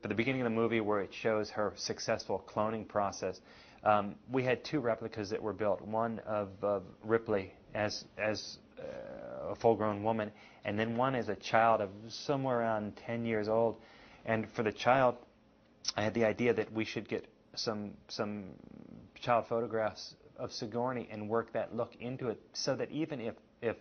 for the beginning of the movie where it shows her successful cloning process, we had two replicas that were built. One of Ripley as a full-grown woman, and then one as a child of somewhere around 10 years old. And for the child, I had the idea that we should get some child photographs of Sigourney and work that look into it, so that even if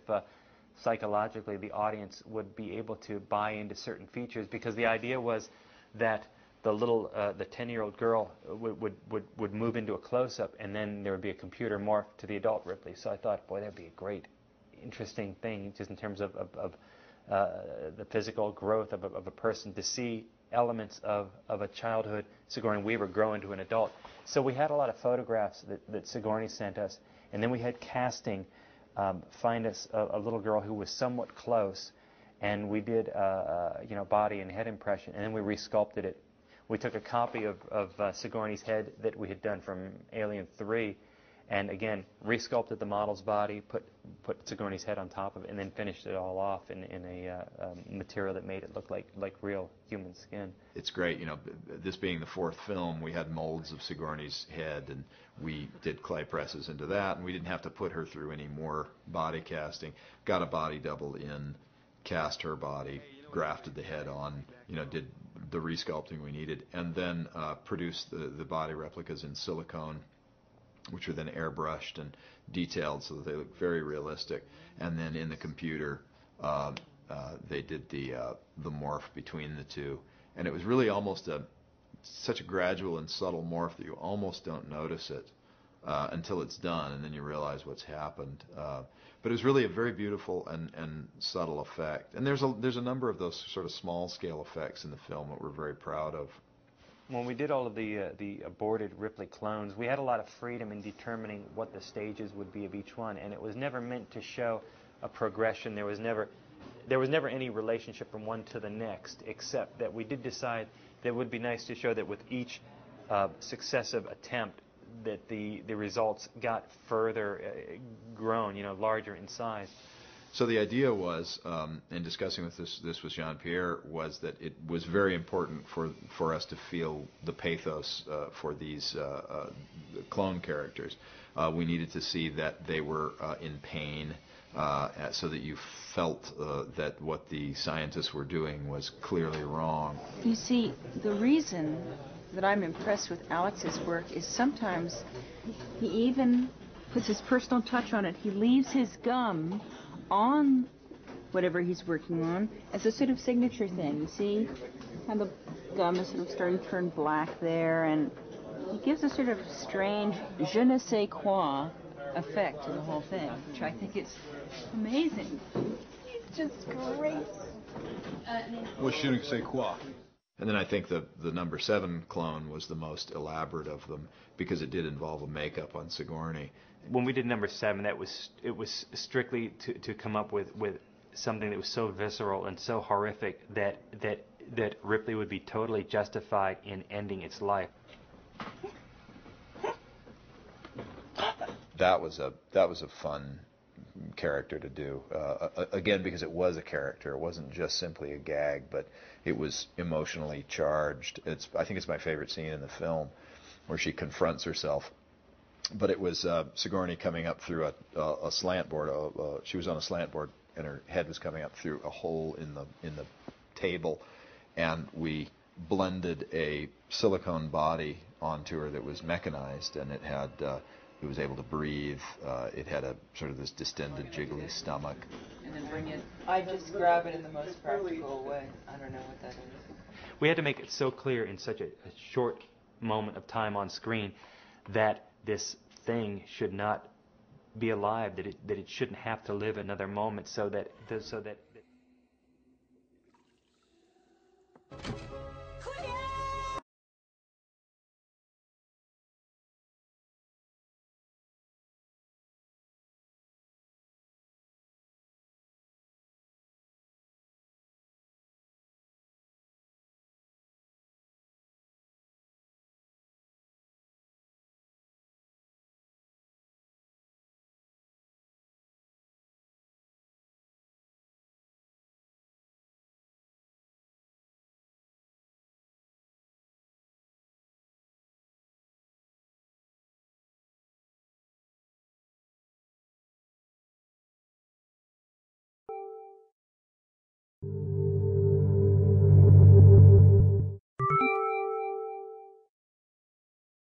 psychologically the audience would be able to buy into certain features, because the idea was that the 10-year-old girl would move into a close-up, and then there would be a computer morph to the adult Ripley. So I thought, boy, that'd be a great, interesting thing, just in terms of the physical growth of a person, to see elements of a childhood Sigourney Weaver grow into an adult. So we had a lot of photographs that Sigourney sent us, and then we had casting find us a little girl who was somewhat close, and we did body and head impression, and then we resculpted it. We took a copy of Sigourney's head that we had done from Alien 3, and again resculpted the model's body, put Sigourney's head on top of it, and then finished it all off in a material that made it look like real human skin. It's great, this being the fourth film, we had molds of Sigourney's head, and we did clay presses into that, and we didn't have to put her through any more body casting. Got a body double in, cast her body, grafted the head on, did the resculpting we needed, and then produced the body replicas in silicone, which were then airbrushed and detailed so that they look very realistic. And then in the computer, they did the morph between the two, and it was really almost such a gradual and subtle morph that you almost don't notice it until it's done, and then you realize what's happened. But it was really a very beautiful and subtle effect. And there's a number of those sort of small-scale effects in the film that we're very proud of. When we did all of the aborted Ripley clones, we had a lot of freedom in determining what the stages would be of each one, and it was never meant to show a progression. There was never any relationship from one to the next, except that we did decide that it would be nice to show that with each successive attempt, that the results got further grown, larger in size. So the idea was, in discussing with this with Jean-Pierre, was that it was very important for us to feel the pathos for these clone characters. We needed to see that they were in pain, so that you felt that what the scientists were doing was clearly wrong. You see, the reason that I'm impressed with Alex's work is sometimes he even puts his personal touch on it. He leaves his gum on whatever he's working on as a sort of signature thing. You see how the gum is sort of starting to turn black there, and he gives a sort of strange je ne sais quoi effect to the whole thing, which I think is amazing. He's just great. Well, je ne sais quoi. And then I think the number 7 clone was the most elaborate of them, because it did involve a makeup on Sigourney. When we did number 7, it was strictly to come up with something that was so visceral and so horrific that Ripley would be totally justified in ending its life. That was a fun character to do, again, because it was a character. It wasn't just simply a gag, but it was emotionally charged. I think it's my favorite scene in the film, where she confronts herself. But it was Sigourney coming up through a slant board. She was on a slant board, and her head was coming up through a hole in the table, and we blended a silicone body onto her that was mechanized, and it was able to breathe. It had a sort of this distended, jiggly stomach. And then bring it. I just grab it in the most practical way. I don't know what that is. We had to make it so clear in such a short moment of time on screen that this thing should not be alive, that it shouldn't have to live another moment, so that